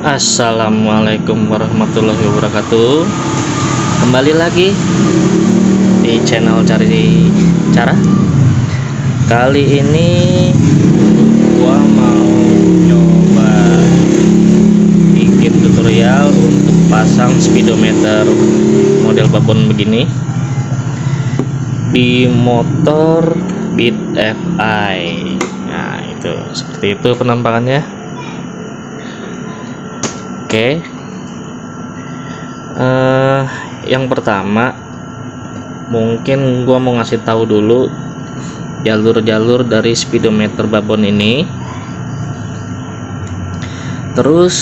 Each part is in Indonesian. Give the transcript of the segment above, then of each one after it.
Assalamualaikum warahmatullahi wabarakatuh. Kembali lagi di channel Cari Cara. Kali ini gua mau coba bikin tutorial untuk pasang speedometer model babon begini di motor Beat Fi. Nah, itu seperti itu penampakannya. Oke, yang pertama mungkin gua mau ngasih tahu dulu jalur-jalur dari speedometer babon ini. Terus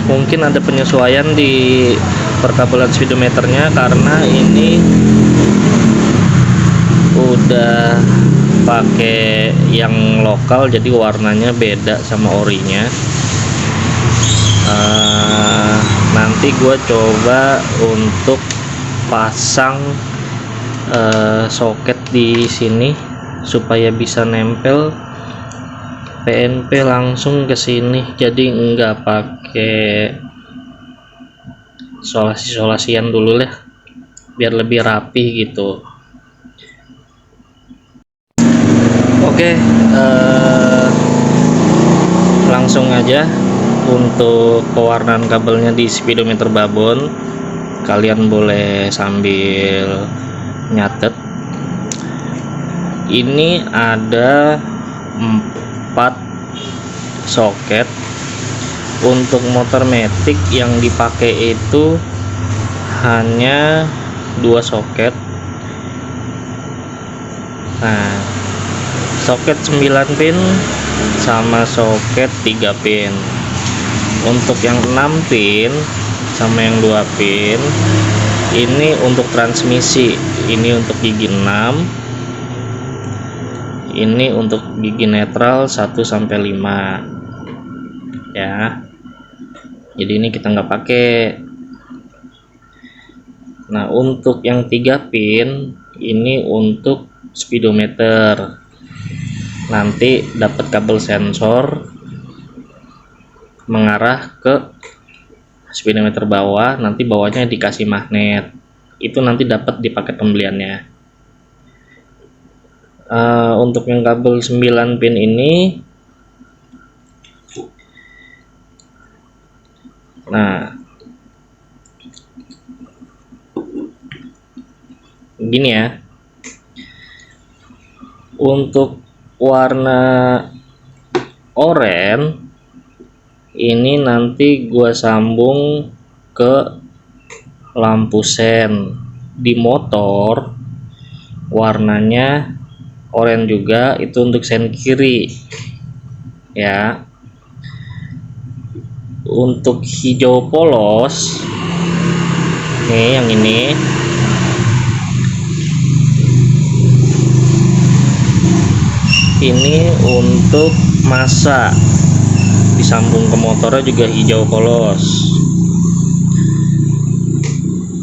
mungkin ada penyesuaian di perkabelan speedometernya karena ini udah pakai yang lokal, jadi warnanya beda sama orinya. Nanti gue coba untuk pasang soket di sini supaya bisa nempel PNP langsung ke sini, jadi enggak pakai solasi-solasian dulu lah, biar lebih rapi gitu. Oke, langsung aja. Untuk pewarnaan kabelnya di speedometer babon, kalian boleh sambil nyatet. Ini ada 4 soket. Untuk motor matic yang dipakai itu hanya 2 soket. Nah, soket 9 pin sama soket 3 pin. Untuk yang 6 pin sama yang 2 pin ini untuk transmisi, ini untuk gigi 6, ini untuk gigi netral 1 sampai 5 ya. Jadi ini kita nggak pakai. Nah, untuk yang 3 pin ini untuk speedometer, nanti dapat kabel sensor mengarah ke speedometer bawah, nanti bawahnya dikasih magnet, itu nanti dapat di paket pembeliannya. Untuk yang kabel 9 pin ini, nah gini ya, untuk warna oranye ini nanti gua sambung ke lampu sen di motor, warnanya oranye juga, itu untuk sen kiri ya. Untuk hijau polos nih, yang ini untuk masa, disambung ke motornya juga hijau polos.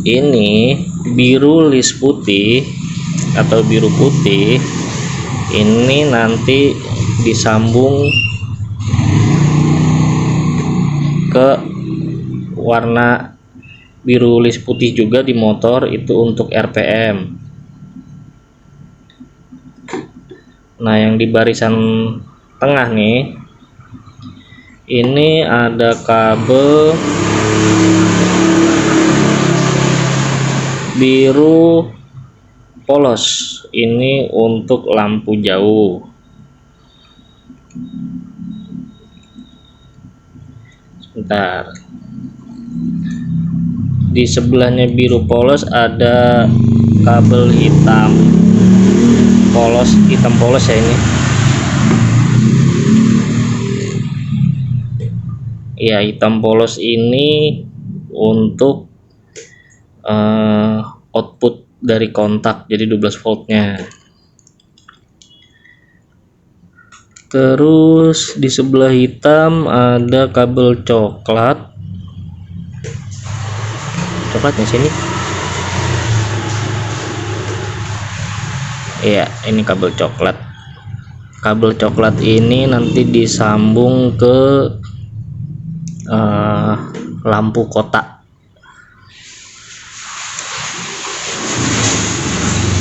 Ini biru list putih atau biru putih, ini nanti disambung ke warna biru list putih juga di motor, itu untuk RPM. Nah, yang di barisan tengah nih, ini ada kabel biru polos, ini untuk lampu jauh. Sebentar, di sebelahnya biru polos ada kabel hitam polos, hitam polos ya ini. Ya, hitam polos ini untuk output dari kontak, jadi 12 voltnya. Terus di sebelah hitam ada kabel coklatnya sini. Iya, ini kabel coklat. Kabel coklat ini nanti disambung ke lampu kotak.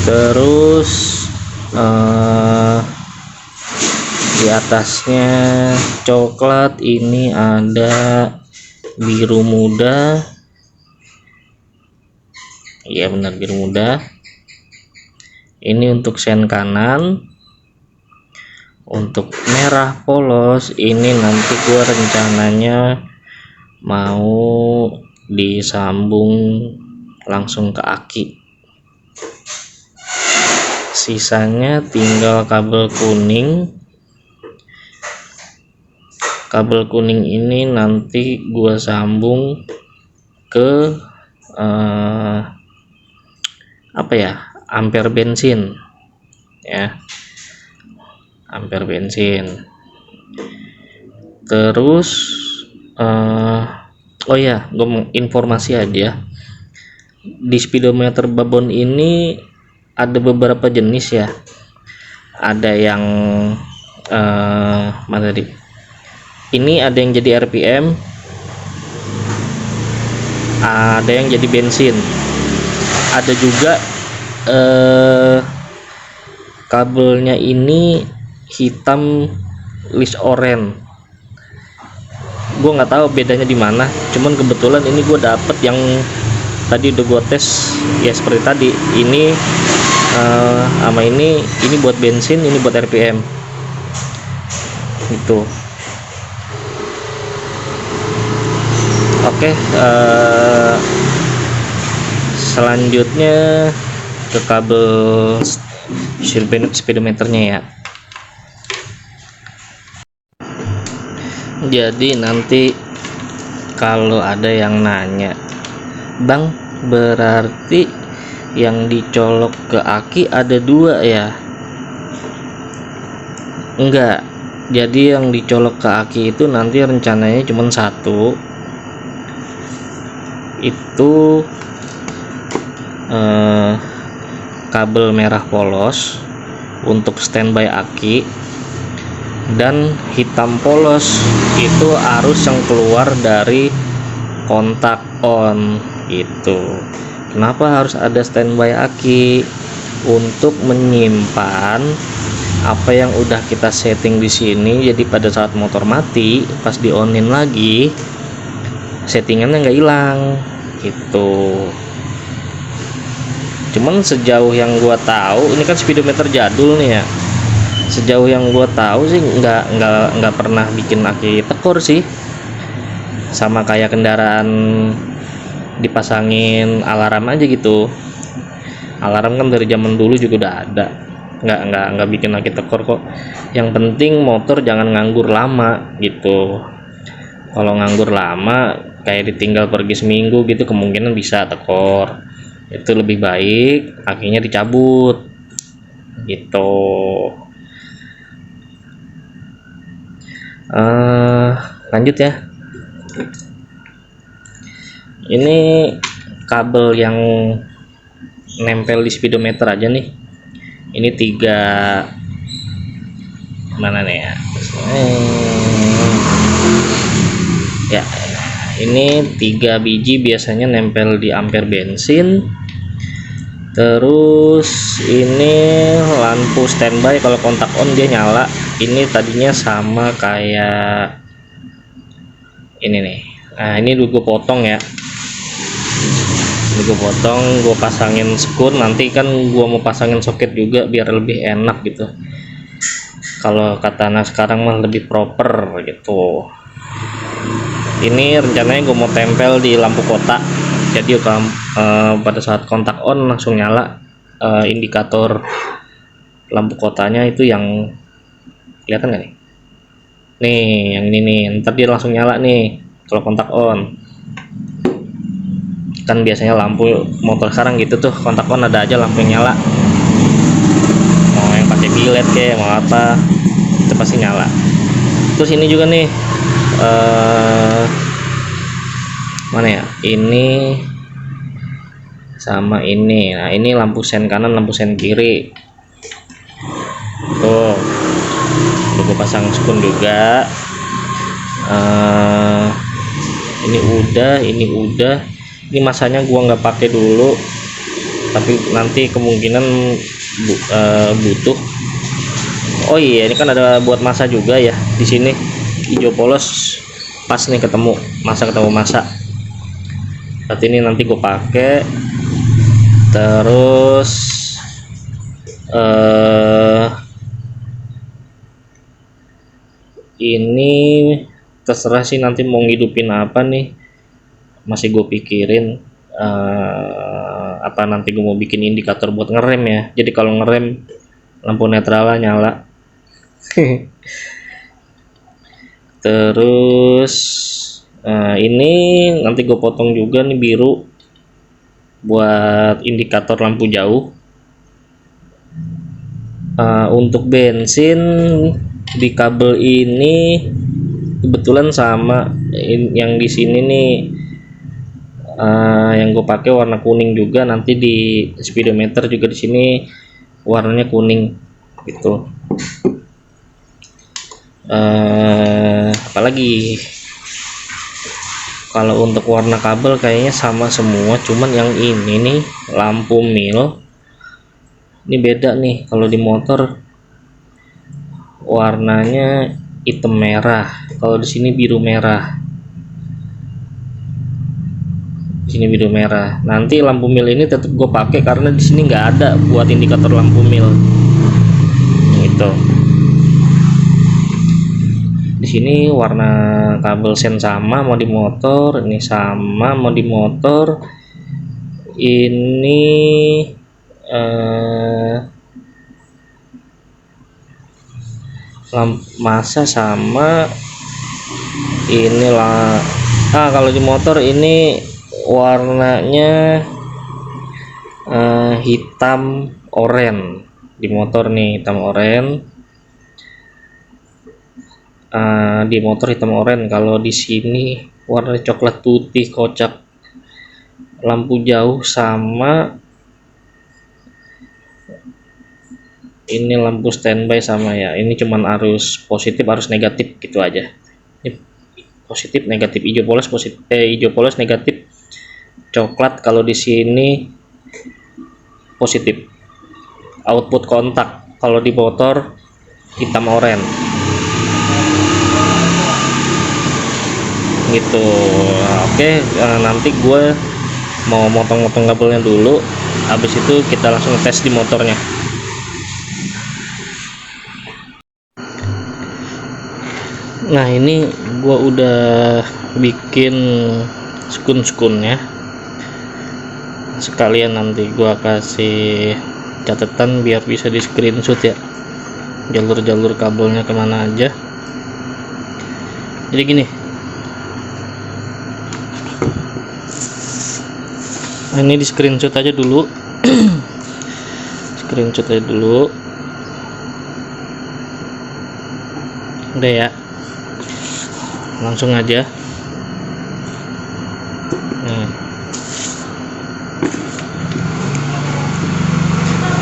Terus di atasnya coklat, ini ada biru muda. Iya benar, biru muda. Ini untuk sen kanan. Untuk merah polos ini nanti gua rencananya mau disambung langsung ke aki. Sisanya tinggal kabel kuning. Kabel kuning ini nanti gua sambung ke ampere bensin ya, ampere bensin. Terus oh ya, gue mau informasi aja, di speedometer babon ini ada beberapa jenis ya. Ada yang mana tadi, ini ada yang jadi RPM, ada yang jadi bensin, ada juga kabelnya ini hitam list orange. Gue nggak tahu bedanya di mana, cuman kebetulan ini gue dapet yang tadi udah gue tes ya seperti tadi. Ini sama ini buat bensin, ini buat RPM gitu. Oke, selanjutnya ke kabel speedometernya ya. Jadi nanti kalau ada yang nanya, Bang, berarti yang dicolok ke aki ada dua ya? Enggak, jadi yang dicolok ke aki itu nanti rencananya cuma satu. Itu kabel merah polos untuk standby aki, dan hitam polos itu arus yang keluar dari kontak on gitu. Kenapa harus ada standby aki? Untuk menyimpan apa yang udah kita setting di sini, jadi pada saat motor mati pas di onin lagi settingannya nggak hilang gitu. Cuman sejauh yang gua tahu, ini kan speedometer jadul nih ya, sejauh yang gua tahu sih nggak pernah bikin aki tekor sih. Sama kayak kendaraan dipasangin alarm aja gitu. Alarm kan dari zaman dulu juga udah ada, nggak bikin aki tekor kok. Yang penting motor jangan nganggur lama gitu. Kalau nganggur lama kayak ditinggal pergi seminggu gitu, kemungkinan bisa tekor. Itu lebih baik akinya dicabut gitu. Lanjut ya, ini kabel yang nempel di speedometer aja nih. Ini 3 mana nih ya, ya ini 3 biji biasanya nempel di ampere bensin. Terus ini lampu standby, kalau kontak on dia nyala. Ini tadinya sama kayak ini nih. Nah ini dulu gue potong ya, ini gue potong, gue pasangin skun. Nanti kan gue mau pasangin soket juga biar lebih enak gitu. Kalau kata anak sekarang mah lebih proper gitu. Ini rencananya gue mau tempel di lampu kotak, jadi pada saat kontak on langsung nyala indikator lampu kotanya itu yang kelihatan nggak nih? Nih yang ini nih, ntar dia langsung nyala nih kalau kontak on. Kan biasanya lampu motor sekarang gitu tuh, kontak on ada aja lampu yang nyala. Mau yang pakai bilet kayak mau apa, itu pasti nyala. Terus ini juga nih, mana ya, ini sama ini. Nah ini lampu sen kanan, lampu sen kiri tuh. Gue pasang skun juga. Ini masanya gua nggak pakai dulu, tapi nanti kemungkinan butuh. Oh iya, ini kan ada buat masa juga ya di sini. Hijau polos pas nih ketemu masa. Berarti ini nanti gue pakai. Terus ini terserah sih nanti mau ngidupin apa nih, masih gue pikirin. Apa nanti gue mau bikin indikator buat ngerem ya, jadi kalau ngerem lampu netralnya nyala. Terus ini nanti gue potong juga nih biru buat indikator lampu jauh. Untuk bensin di kabel ini kebetulan sama yang di sini nih, yang gue pakai warna kuning juga. Nanti di speedometer juga di sini warnanya kuning gitu. Apalagi kalau untuk warna kabel kayaknya sama semua, cuman yang ini nih lampu mil ini beda nih. Kalau di motor warnanya hitam merah, kalau di sini biru merah. Di sini biru merah. Nanti lampu mil ini tetap gue pakai karena di sini nggak ada buat indikator lampu mil itu. Di sini warna kabel sen sama mau di motor, ini sama mau di motor. Ini masa sama inilah. Kalau di motor ini warnanya hitam oranye. Di motor nih hitam oranye. Di motor hitam oranye. Kalau di sini warna coklat putih kocak. Lampu jauh sama ini lampu standby sama ya. Ini cuman arus positif arus negatif gitu aja. Ini positif negatif, hijau polos positif, hijau polos negatif, coklat. Kalau di sini positif. Output kontak kalau di motor hitam oranye gitu. Oke, nanti gue mau motong-motong kabelnya dulu, habis itu kita langsung tes di motornya. Nah, ini gue udah bikin skun-skunnya, sekalian nanti gue kasih catatan biar bisa di screenshot ya, jalur-jalur kabelnya kemana aja. Jadi gini, ini di screenshot aja dulu. Screenshot aja dulu udah ya, langsung aja.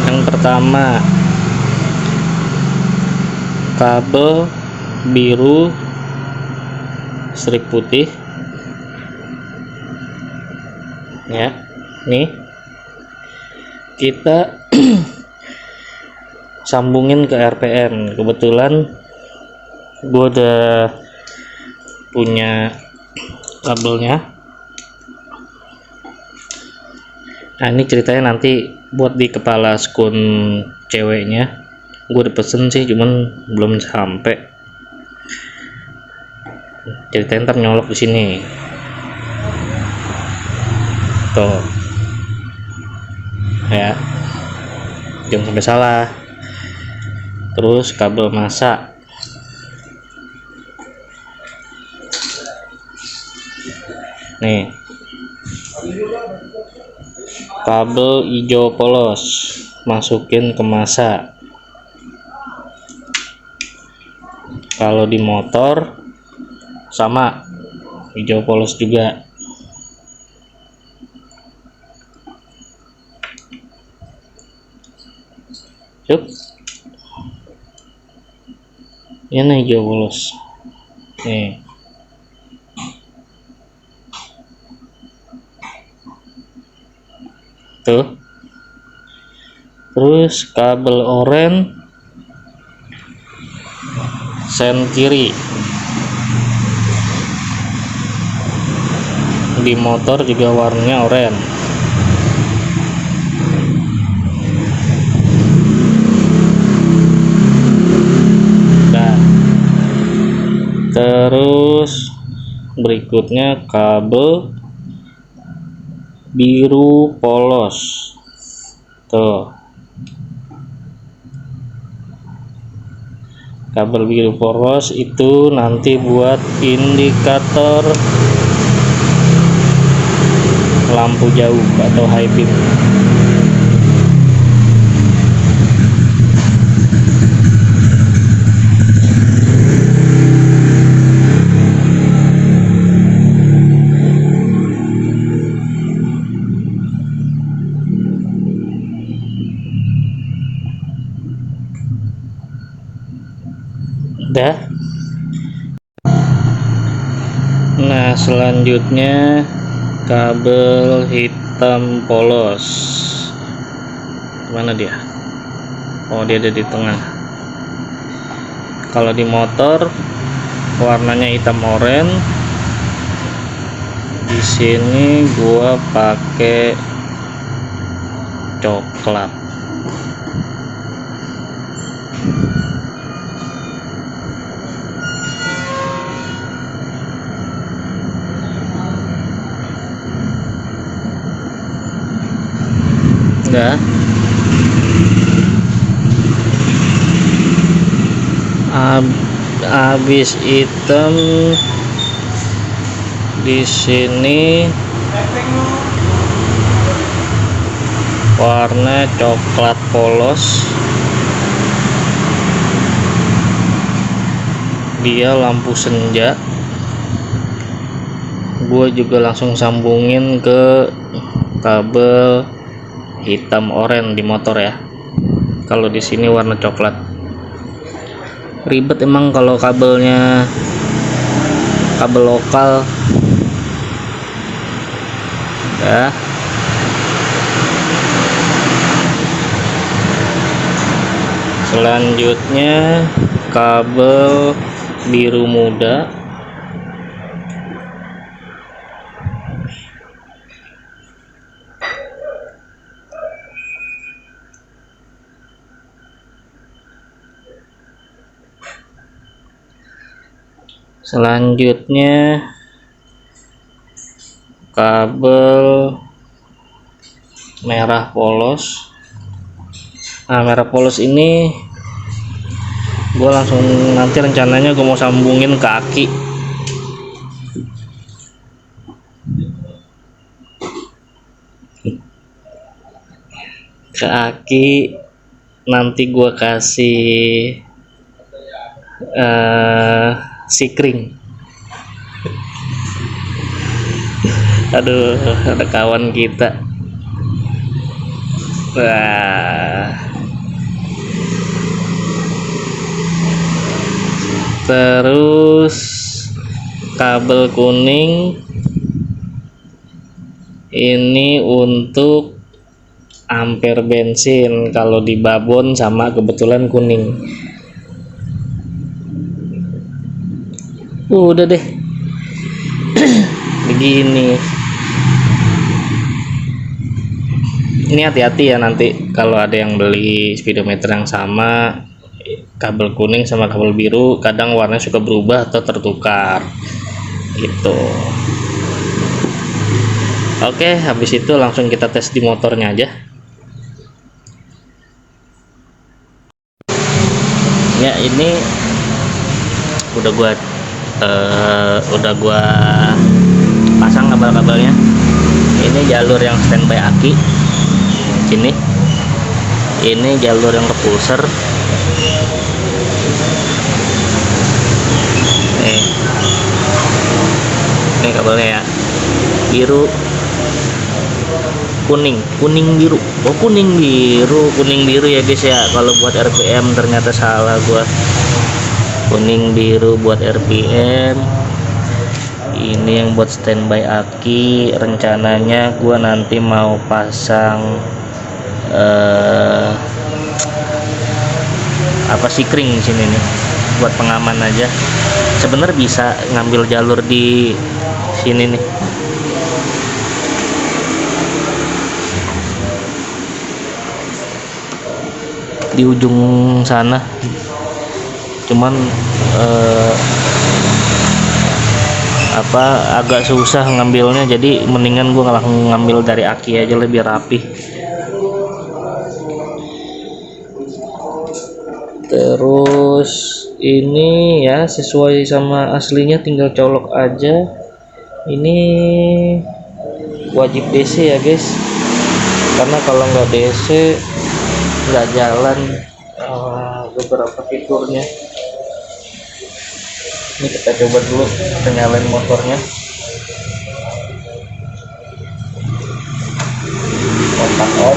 Yang pertama kabel biru strip putih ya. Nih kita sambungin ke RPM. Kebetulan gue udah punya kabelnya. Nah, ini ceritanya nanti buat di kepala skun ceweknya. Gue udah pesen sih, cuman belum sampai. Ceritanya ntar nyolok di sini. Tuh. Ya. Jangan sampai salah. Terus kabel masa. Nih. Kabel hijau polos masukin ke masa. Kalau di motor sama hijau polos juga. Cuk. Ini hijau polos. Nih. tuh. Terus kabel oranye sen kiri, di motor juga warnanya oranye. Nah, terus berikutnya kabel biru polos tuh. Kabel biru polos itu nanti buat indikator lampu jauh atau high beam. Udah. Nah, selanjutnya kabel hitam polos. Mana dia? Oh, dia ada di tengah. Kalau di motor warnanya hitam oranye. Di sini gua pakai coklat. Udah. Habis hitam di sini warna coklat polos. Dia lampu senja. Gue juga langsung sambungin ke kabel hitam oranye di motor ya. Kalau di sini warna coklat. Ribet emang kalau kabelnya kabel lokal. Ya. Selanjutnya kabel biru muda. Selanjutnya kabel merah polos. Nah, merah polos ini gue langsung nanti rencananya gue mau sambungin ke aki. Ke aki nanti gue kasih sikring. Aduh, ada kawan kita. Wah. Terus kabel kuning ini untuk ampere bensin kalau di babon sama kebetulan kuning. Udah deh. Begini. Ini hati-hati ya nanti kalau ada yang beli speedometer yang sama, kabel kuning sama kabel biru kadang warnanya suka berubah atau tertukar gitu. Oke, habis itu langsung kita tes di motornya aja ya. Ini udah gua pasang kabel-kabelnya. Ini jalur yang standby aki sini, ini jalur yang repulsor. Ini kabelnya ya, biru kuning biru. Oh, kuning biru ya guys ya. Kalau buat RPM ternyata salah gua. Kuning biru buat RPM, Ini yang buat standby aki. Rencananya gua nanti mau pasang apa sih kring di sini nih buat pengaman aja. Sebenarnya bisa ngambil jalur di sini nih. Di ujung sana. Cuman agak susah ngambilnya, jadi mendingan gua langsung ngambil dari aki aja, lebih rapih. Terus ini ya sesuai sama aslinya, tinggal colok aja. Ini wajib DC ya guys, karena kalau nggak DC nggak jalan beberapa fiturnya. Ini kita coba dulu, kita nyalain motornya. Kontak on,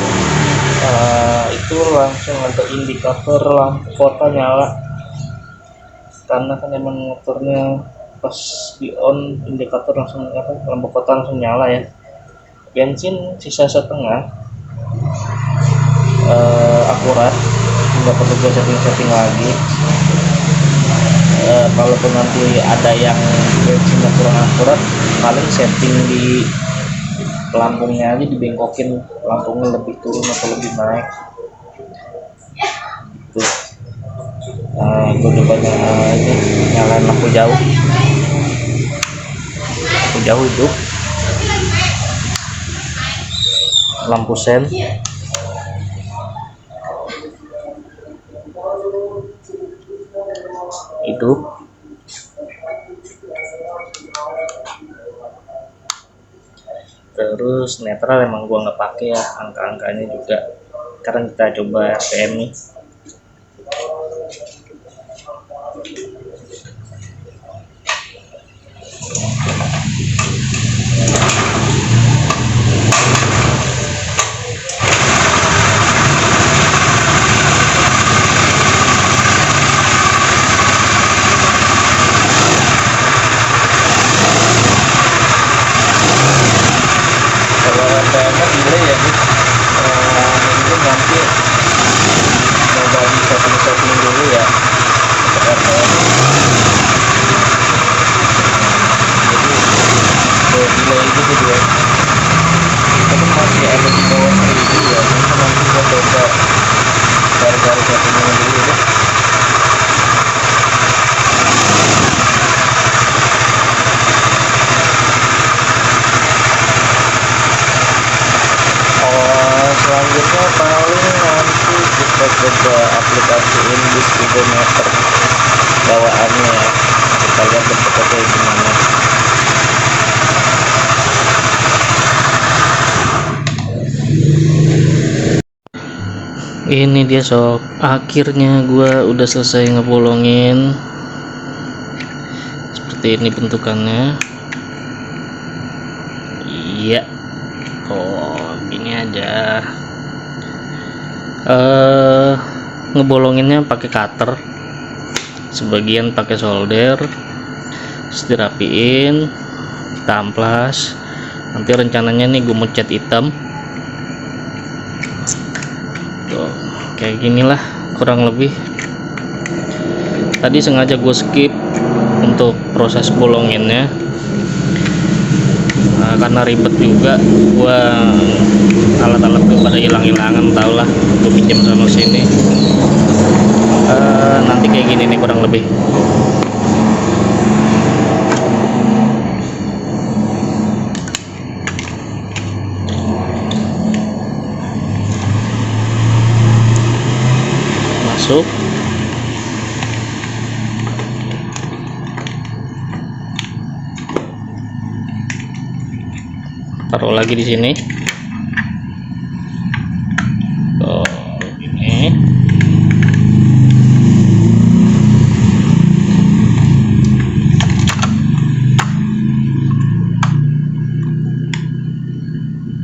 itu langsung ada indikator lampu kota nyala, karena kan emang motornya pas di on indikator langsung lampu kota langsung nyala ya. Bensin sisa setengah, akurat, nggak perlu gue setting lagi. Kalaupun nanti ada yang bensinnya kurang akurat, paling setting di pelampungnya aja, dibengkokin pelampungnya lebih turun atau lebih naik tuh. Gue coba ini nyalain lampu jauh itu lampu sen. Itu terus netral emang gua nggak pakai ya angka-angkanya juga, karena kita coba RPM nih. Delay ya guys, mungkin nanti coba di setting dulu ya untuk RPM. Jadi delay gitu dia, tapi masih ada di bawah 1000 ya. Mungkin nanti kita coba cari-cari settingnya dulu deh. Selanjutnya paling nanti kita coba aplikasiin di speedometer bawaannya ya, kita lihat bentuknya kayak gimana. Ini dia sob, akhirnya gua udah selesai ngebolongin. Seperti ini bentukannya. Iya, gini aja. Ngebolonginnya pakai cutter, sebagian pakai solder, dirapiin, kita amplas. Nanti rencananya nih gue mau cat hitam tuh, kayak ginilah kurang lebih. Tadi sengaja gue skip untuk proses bolonginnya, karena ribet juga. Gua alat-alat gue pada hilang-hilangan, tau lah, gue pinjam sama sini. Nanti kayak gini nih kurang lebih. Masuk, taruh lagi di sini. Tuh, ini.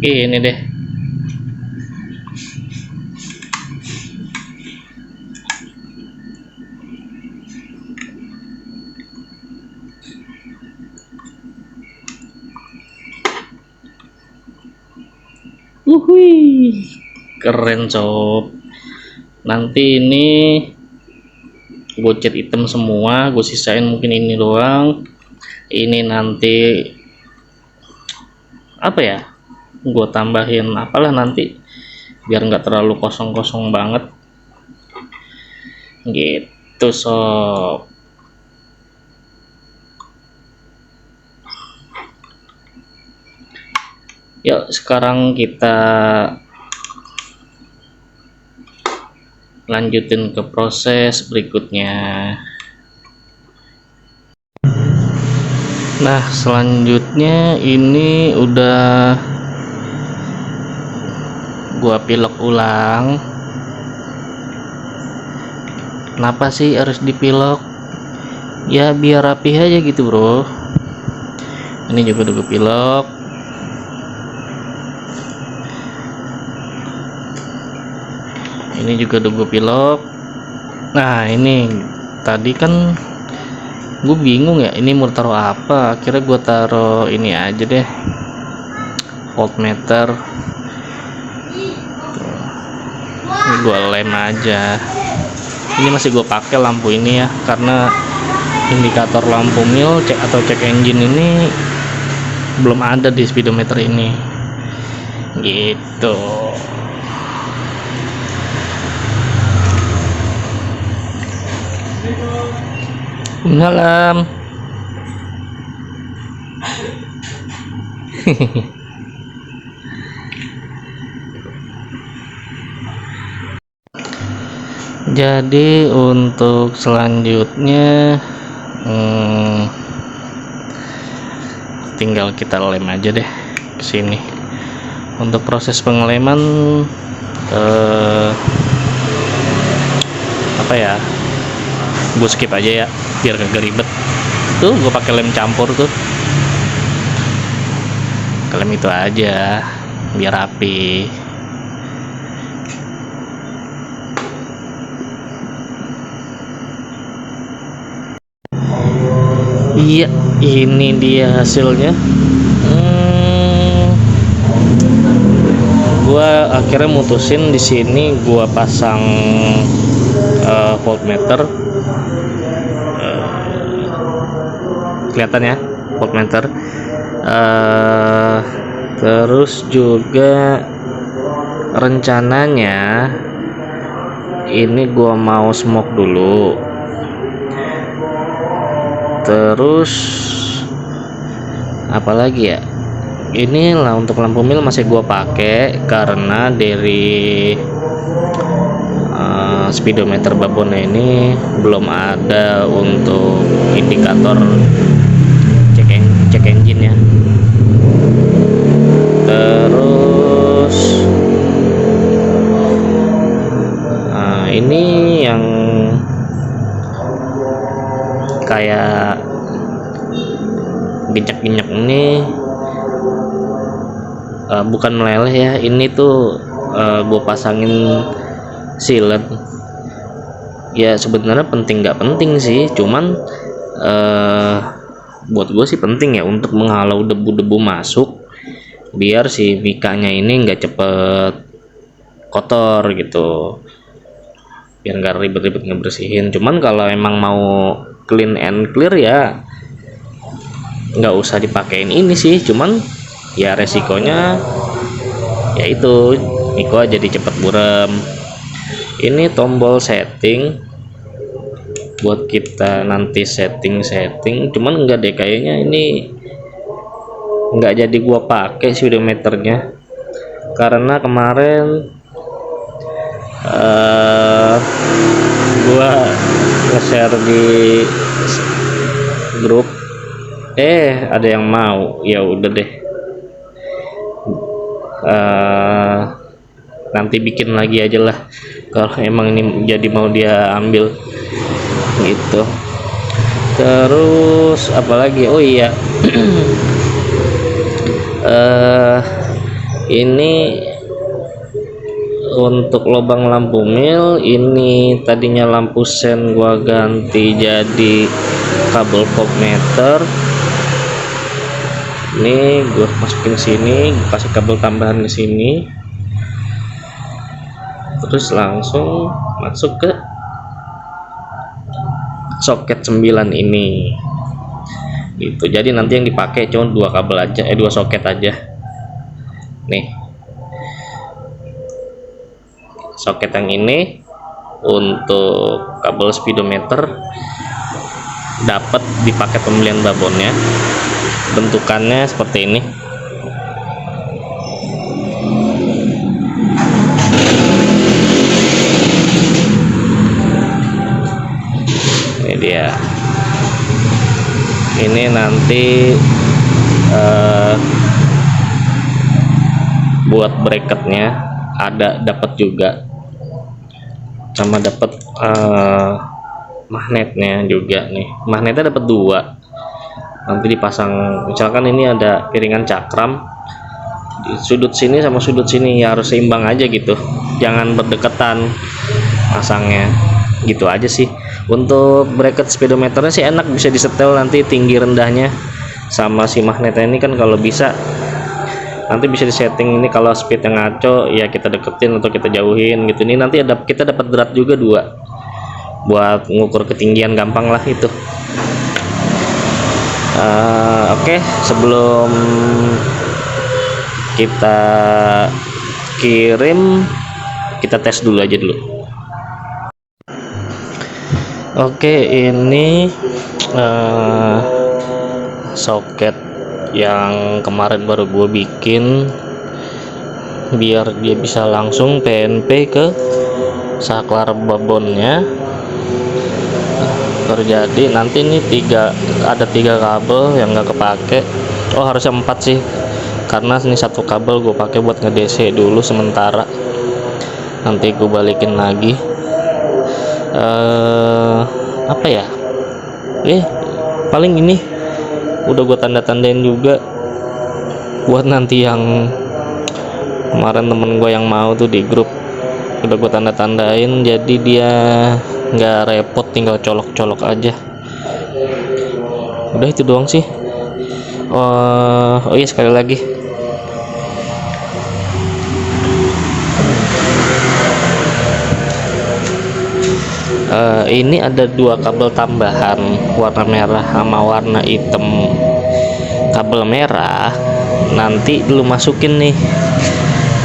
Ini deh. Uhui, keren sob. Nanti ini gue cat hitam semua, gue sisain mungkin ini doang. Ini nanti apa ya, gue tambahin apalah nanti biar nggak terlalu kosong-kosong banget gitu sob. Yuk sekarang kita lanjutin ke proses berikutnya. Nah selanjutnya ini udah gua pilok ulang. Kenapa sih harus dipilok? Ya biar rapi aja gitu bro. Ini juga udah gue pilok. Ini juga udah gue pilok. Nah ini tadi kan gue bingung ya ini mau taruh apa, akhirnya gue taruh ini aja deh, voltmeter. Ini gue lem aja. Ini masih gue pakai lampu ini ya, karena indikator lampu mil cek atau cek engine ini belum ada di speedometer ini gitu. Malam. Jadi untuk selanjutnya tinggal kita lem aja deh ke sini. Untuk proses pengeleman apa ya, gue skip aja ya biar gak ribet. Tuh gue pakai lem campur tuh, lem itu aja biar rapi. Iya ini dia hasilnya. Gua akhirnya mutusin di sini gua pasang voltmeter. Kelihatan ya voltmeter. Terus juga rencananya ini gua mau smoke dulu. Terus apalagi ya, inilah untuk lampu mil masih gua pakai karena dari speedometer babonnya ini belum ada untuk indikator cek engine ya. Terus ini yang kayak ginjak-ginjak ini bukan meleleh ya, ini tuh gue pasangin sealant. Ya sebenarnya penting nggak penting sih, cuman buat gue sih penting ya untuk menghalau debu-debu masuk biar si mikanya ini nggak cepet kotor gitu, biar nggak ribet-ribet ngebersihin. Cuman kalau emang mau clean and clear ya nggak usah dipakein ini sih, cuman ya resikonya yaitu Miko jadi cepet burem. Ini tombol setting buat kita nanti setting, cuman enggak deh kayaknya ini nggak jadi gua pakai speedometernya karena kemarin gua nge-share di grup ada yang mau, ya udah deh nanti bikin lagi aja lah kalau emang ini jadi mau dia ambil gitu. Terus apalagi, oh iya ini untuk lubang lampu mil ini tadinya lampu sen gua ganti jadi kabel voltmeter. Ini gue masukin sini, gue kasih kabel tambahan ke sini, terus langsung masuk ke soket 9 ini gitu. Jadi nanti yang dipakai cuma dua kabel aja, dua soket aja nih. Soket yang ini untuk kabel speedometer dapat di paket pembelian babonnya, bentukannya seperti ini. Ini dia, ini nanti buat bracketnya ada dapat juga, sama dapat magnetnya juga nih. Magnetnya dapat dua, nanti dipasang. Misalkan ini ada piringan cakram di sudut sini sama sudut sini, ya harus seimbang aja gitu, jangan berdekatan pasangnya gitu aja sih. Untuk bracket speedometernya sih enak, bisa disetel nanti tinggi rendahnya sama si magnetnya ini kan. Kalau bisa nanti bisa disetting, ini kalau speednya ngaco ya kita deketin atau kita jauhin gitu. Ini nanti ada, kita dapat drat juga dua buat ngukur ketinggian, gampang lah itu. Oke, sebelum kita kirim kita tes dulu aja dulu. Oke, ini soket yang kemarin baru gue bikin biar dia bisa langsung PNP ke saklar babonnya. Terjadi nanti ini ada tiga kabel yang nggak kepake. Oh, harusnya 4 sih, karena ini satu kabel gue pakai buat nge-DC dulu sementara, nanti gue balikin lagi. Apa ya, paling ini udah gue tanda-tandain juga buat nanti yang kemarin temen gue yang mau tuh di grup, udah gue tanda-tandain, jadi dia nggak repot, tinggal colok-colok aja. Udah itu doang sih. Oh iya, sekali lagi ini ada dua kabel tambahan, warna merah sama warna hitam. Kabel merah nanti lu masukin nih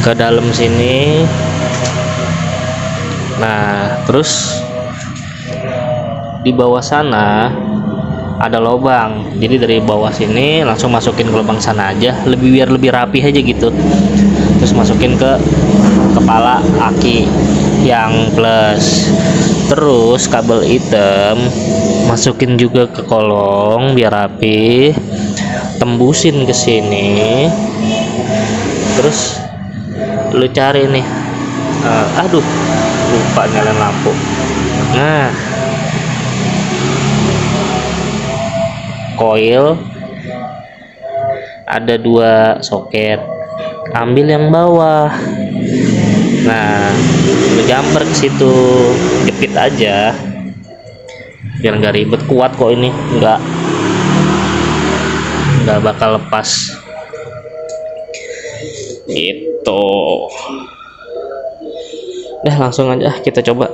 ke dalam sini. Nah, terus di bawah sana ada lubang, jadi dari bawah sini langsung masukin ke lubang sana aja, biar lebih rapi aja gitu. Terus masukin ke kepala aki yang plus. Terus kabel hitam masukin juga ke kolong biar rapi, tembusin ke sini. Terus lu cari nih, aduh lupa nyalain lampu. Nah, coil ada dua soket, ambil yang bawah. Nah, lu jumper ke situ, jepit aja biar nggak ribet. Kuat kok ini, nggak bakal lepas gitu. Langsung aja kita coba.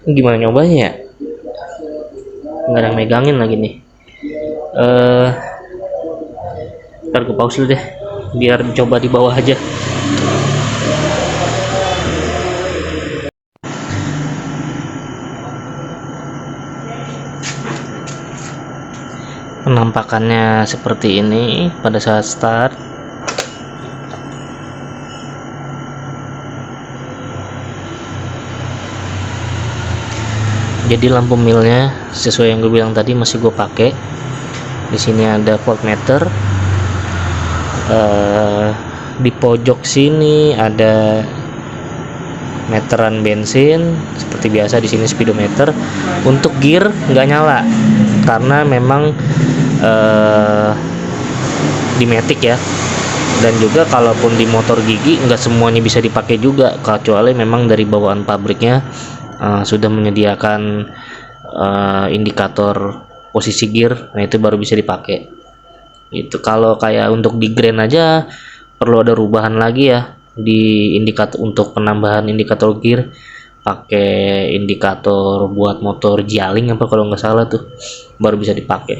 Gimana nyobanya ya, nggak ada yang megangin lagi nih. Ntar gue pause dulu deh biar dicoba di bawah aja. Penampakannya seperti ini pada saat start. Jadi lampu milnya sesuai yang gue bilang tadi masih gue pakai. Di sini ada voltmeter. Di pojok sini ada meteran bensin seperti biasa. Di sini speedometer. Untuk gear nggak nyala karena memang di matic ya, Dan juga kalaupun di motor gigi nggak semuanya bisa dipakai juga, kecuali memang dari bawaan pabriknya sudah menyediakan indikator posisi gear. Nah itu baru bisa dipakai. Itu kalau kayak untuk di Grand aja perlu ada rubahan lagi ya di indikator untuk penambahan indikator gear, pakai indikator buat motor Jialing apa kalau nggak salah tuh baru bisa dipakai.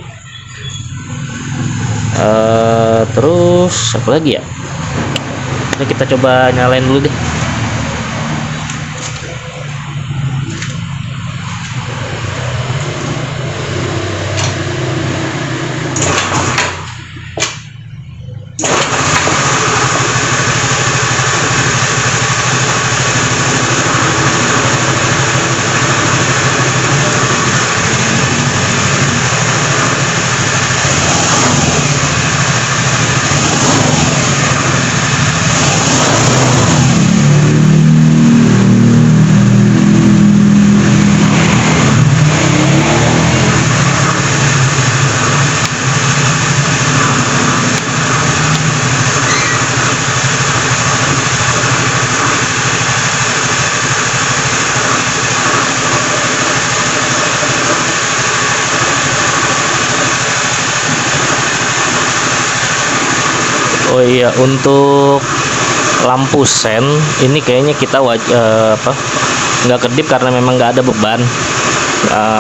Terus apa lagi ya? Nah, kita coba nyalain dulu deh. Oh iya, untuk lampu sen ini kayaknya kita nggak kedip karena memang nggak ada beban.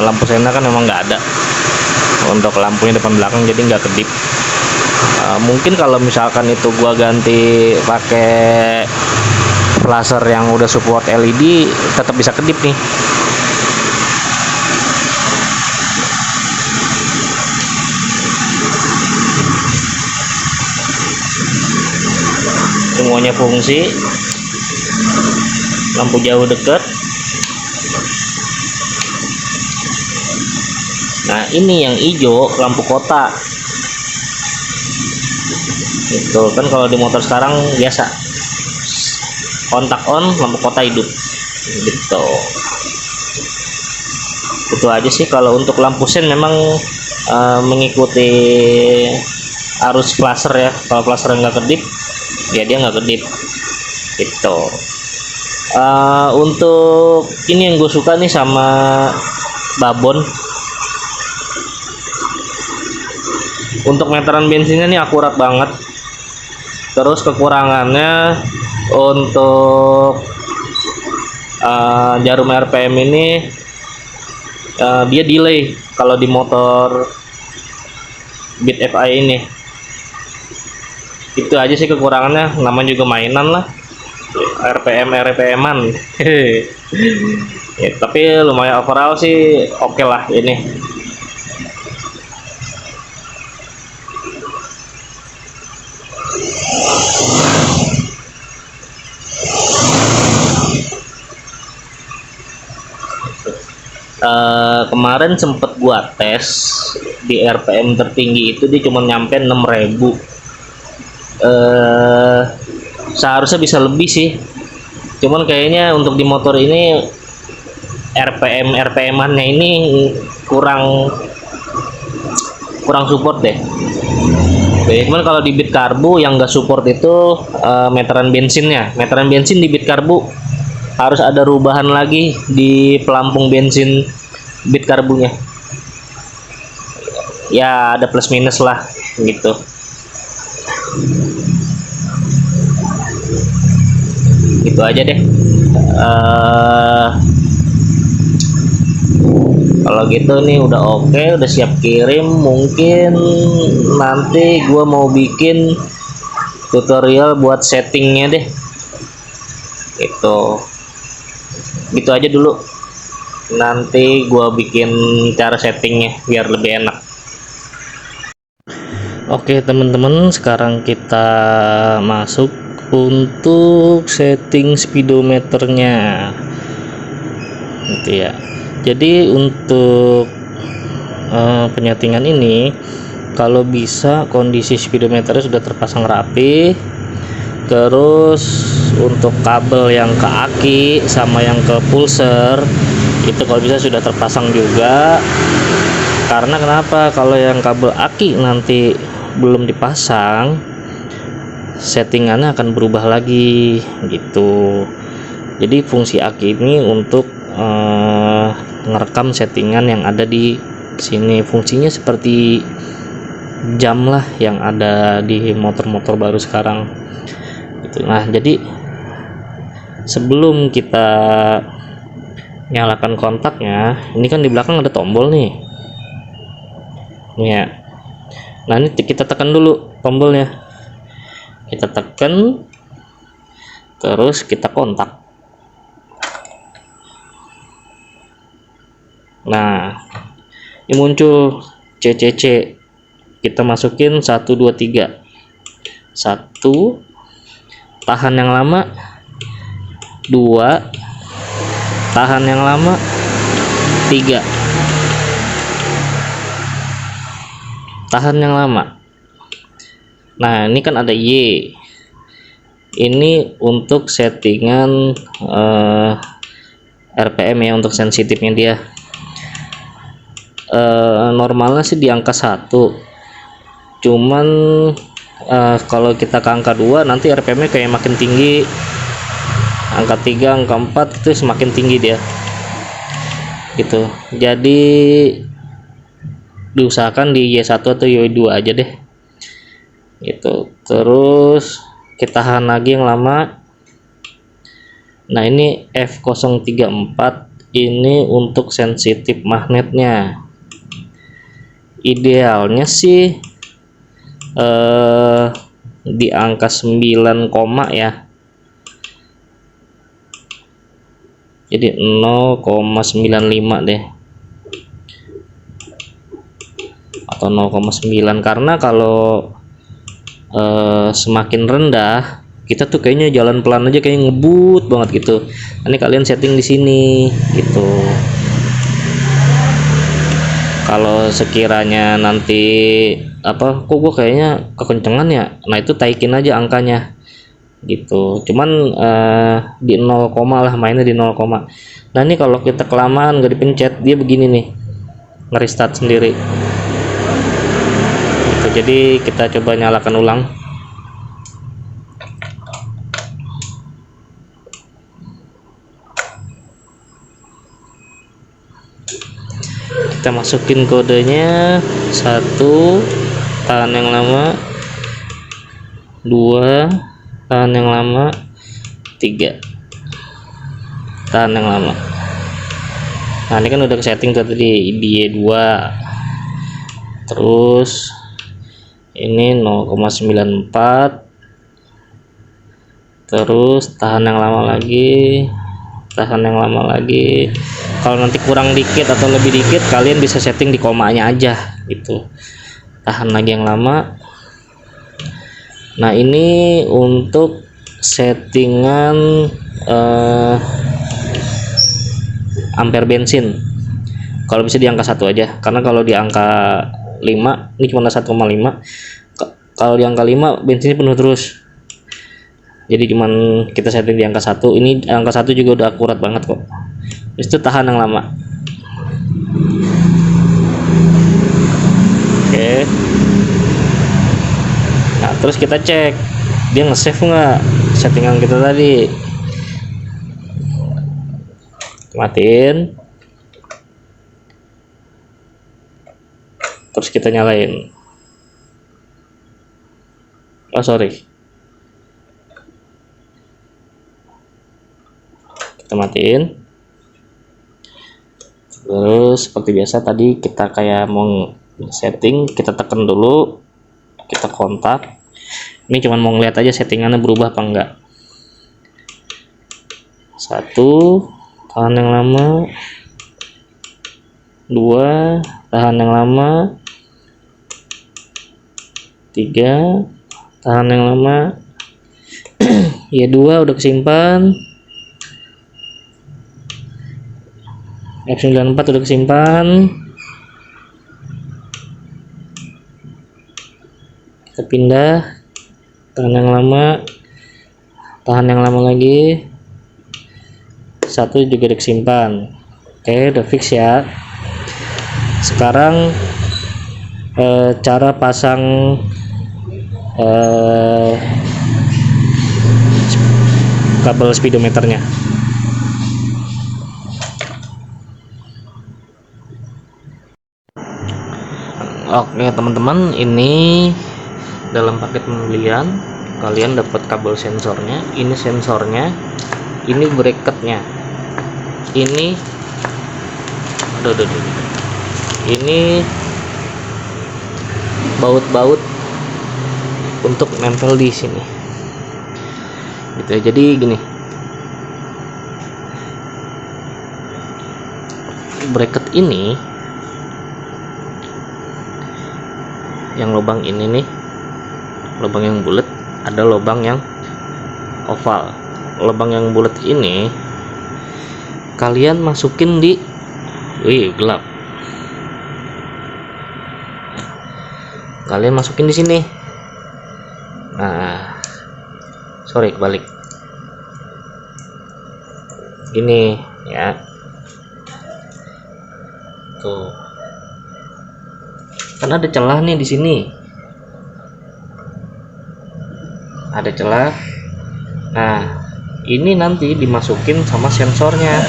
Lampu sennya kan memang nggak ada untuk lampunya depan belakang, jadi nggak kedip. Mungkin kalau misalkan itu gua ganti pakai flasher yang udah support LED tetap bisa kedip nih. Semuanya fungsi, lampu jauh dekat. Nah ini yang hijau lampu kota itu kan, kalau di motor sekarang biasa kontak on lampu kota hidup gitu. Itu aja sih. Kalau untuk lampu sen memang mengikuti arus flasher ya. Kalau flasher nggak kedip ya dia nggak kedip gitu. Untuk ini yang gue suka nih sama babon, untuk meteran bensinnya nih akurat banget. Terus kekurangannya untuk jarum RPM ini dia delay kalau di motor Beat FI ini. Itu aja sih kekurangannya, namanya juga mainan lah, RPM-an. Ya, tapi lumayan overall sih oke lah ini. Kemarin sempet gua tes di RPM tertinggi itu dia cuma nyampe 6.000. Seharusnya bisa lebih sih, cuman kayaknya untuk di motor ini RPM-nya ini kurang support deh. Cuman kalau di Beat Karbu yang nggak support itu meteran bensinnya. Meteran bensin di Beat Karbu harus ada rubahan lagi di pelampung bensin Beat Karbunya. Ya ada plus minus lah gitu. Gitu aja deh. Kalau gitu nih udah oke, udah siap kirim. Mungkin nanti gua mau bikin tutorial buat settingnya deh. Gitu aja dulu. Nanti gua bikin cara settingnya biar lebih enak. Oke teman-teman, sekarang kita masuk untuk setting speedometernya gitu ya. Jadi untuk penyetingan ini, kalau bisa kondisi speedometernya sudah terpasang rapi. Terus untuk kabel yang ke aki sama yang ke pulser itu kalau bisa sudah terpasang juga. Karena kenapa? Kalau yang kabel aki nanti belum dipasang, settingannya akan berubah lagi gitu. Jadi fungsi aki ini untuk ngerekam settingan yang ada di sini. Fungsinya seperti jam lah yang ada di motor-motor baru sekarang gitu. Nah, jadi sebelum kita nyalakan kontaknya, ini kan di belakang ada tombol nih ya. Nah, ini kita tekan dulu tombolnya, kita tekan terus kita kontak. Nah, ini muncul CCC, kita masukin 1 2 3. 1, tahan yang lama, 2, tahan yang lama, 3, tahan yang lama. Nah, ini kan ada Y, ini untuk settingan RPM ya, untuk sensitifnya dia. Normalnya sih di angka 1, cuman kalau kita ke angka 2 nanti RPM nya kayak makin tinggi, angka 3 angka 4 itu semakin tinggi dia gitu. Jadi diusahakan di Y1 atau Y2 aja deh gitu. Terus kita tahan lagi yang lama. Nah, ini F034, ini untuk sensitif magnetnya. Idealnya sih di angka 9, ya. Jadi 0,95 deh atau 0,9, karena kalau semakin rendah kita tuh kayaknya jalan pelan aja, kayak ngebut banget gitu. Ini kalian setting di sini gitu. Kalau sekiranya nanti kok gue kayaknya kekencengan ya, nah itu taikin aja angkanya gitu. Cuman di 0, lah, mainnya di 0. Nah, ini kalau kita kelamaan gak dipencet, dia begini nih, nge-restart sendiri gitu. Jadi kita coba nyalakan ulang. Kita masukin kodenya, 1, tahan yang lama, 2, tahan yang lama, 3, tahan yang lama. Nah, ini kan udah setting tadi di Y2. Terus ini 0,94, terus tahan yang lama lagi, tahan yang lama lagi. Kalau nanti kurang dikit atau lebih dikit, kalian bisa setting di komanya aja gitu. Tahan lagi yang lama. Nah, ini untuk settingan ampere bensin. Kalau bisa di angka 1 aja, karena kalau di angka 5 ini cuma 1,5. Kalau di angka 5 bensinnya penuh terus. Jadi cuman kita setting di angka 1. Ini angka 1 juga udah akurat banget kok. Itu tahan yang lama. Oke. Nah, terus kita cek dia nge-save nggak settingan kita tadi. Matiin. Terus kita nyalain. Oh, sorry. Kita matiin. Terus seperti biasa tadi kita kayak mau setting, kita tekan dulu, kita kontak. Ini cuman mau ngeliat aja settingannya berubah apa enggak. 1, tahan yang lama, 2, tahan yang lama, 3, tahan yang lama. Ya, 2 udah kesimpan. F94 udah kesimpan. Kita pindah, tahan yang lama, tahan yang lama lagi, 1 juga udah kesimpan. Oke, udah fix ya. Sekarang cara pasang kabel speedometernya. Oke teman-teman, ini dalam paket pembelian kalian dapat kabel sensornya, ini sensornya, ini bracketnya, ini ini baut-baut untuk nempel di sini gitu ya. Jadi gini, bracket ini yang lubang ini nih, lubang yang bulat, ada lubang yang oval. Lubang yang bulat ini kalian masukin di, gelap, kalian masukin di sini. Nah, sorry, kebalik gini ya, tuh kan ada celah nih di sini, ada celah. Nah, ini nanti dimasukin sama sensornya.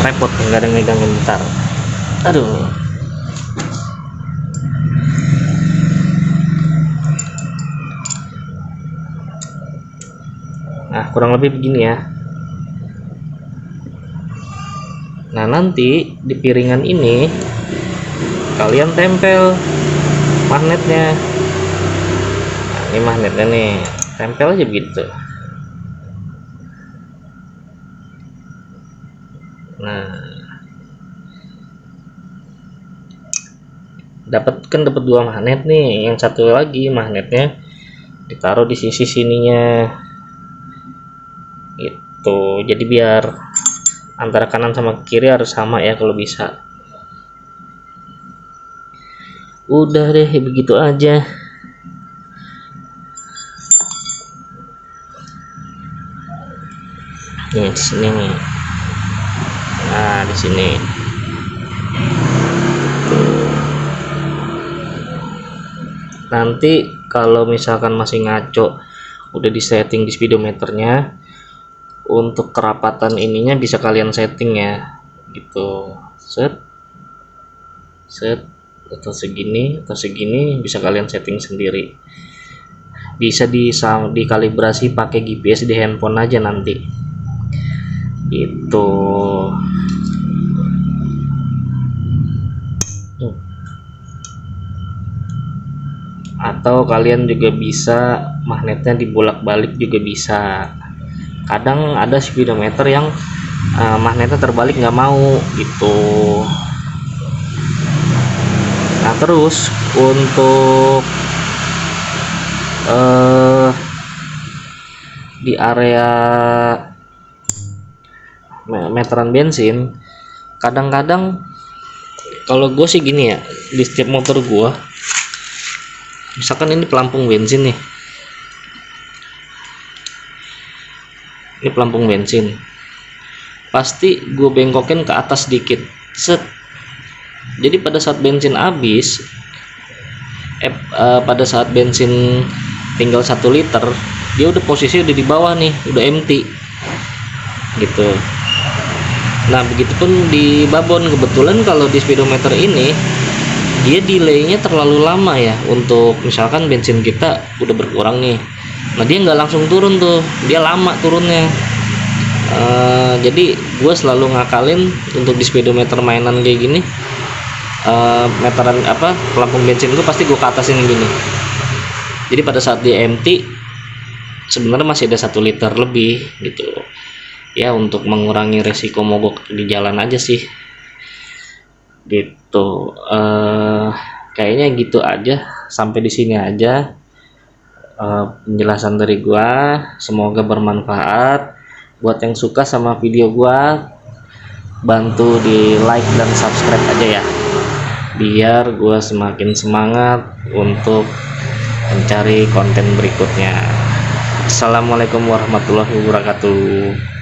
Repot, nggak ada yang megangin, bentar. Aduh. Nah, kurang lebih begini ya. Nah, nanti di piringan ini kalian tempel magnetnya. Nah, ini magnetnya nih, tempel aja begitu. Nah, dapat dua magnet nih. Yang satu lagi magnetnya ditaruh di sisi sininya gitu. Jadi biar antara kanan sama kiri harus sama ya kalau bisa. Udah deh, begitu aja. Nih, di sini nih. Nah, di sini. Nanti kalau misalkan masih ngaco, udah disetting di speedometernya, untuk kerapatan ininya bisa kalian setting ya, gitu. Set atau segini bisa kalian setting sendiri. Bisa dikalibrasi pakai GPS di handphone aja nanti. Itu. Atau kalian juga bisa magnetnya dibolak-balik juga bisa. Kadang ada speedometer yang magnetnya terbalik, nggak mau gitu. Nah, terus untuk di area meteran bensin, kadang-kadang kalau gue sih gini ya, di setiap motor gue, misalkan ini pelampung bensin nih, ini pelampung bensin, pasti gue bengkokin ke atas sedikit, set. Jadi pada saat bensin habis, pada saat bensin tinggal 1 liter, dia udah posisi udah di bawah nih, udah empty gitu. Nah, begitupun di babon. Kebetulan kalau di speedometer ini dia delaynya terlalu lama ya, untuk misalkan bensin kita udah berkurang nih, nah dia nggak langsung turun tuh, dia lama turunnya. Jadi gue selalu ngakalin untuk di speedometer mainan kayak gini, meteran pelampung bensin gue pasti gue ke atasin gini. Jadi pada saat dia empty sebenarnya masih ada 1 liter lebih gitu ya, untuk mengurangi resiko mogok di jalan aja sih gitu. Kayaknya gitu aja, sampai di sini aja penjelasan dari gua. Semoga bermanfaat. Buat yang suka sama video gua, bantu di like dan subscribe aja ya, biar gua semakin semangat untuk mencari konten berikutnya. Assalamualaikum warahmatullahi wabarakatuh.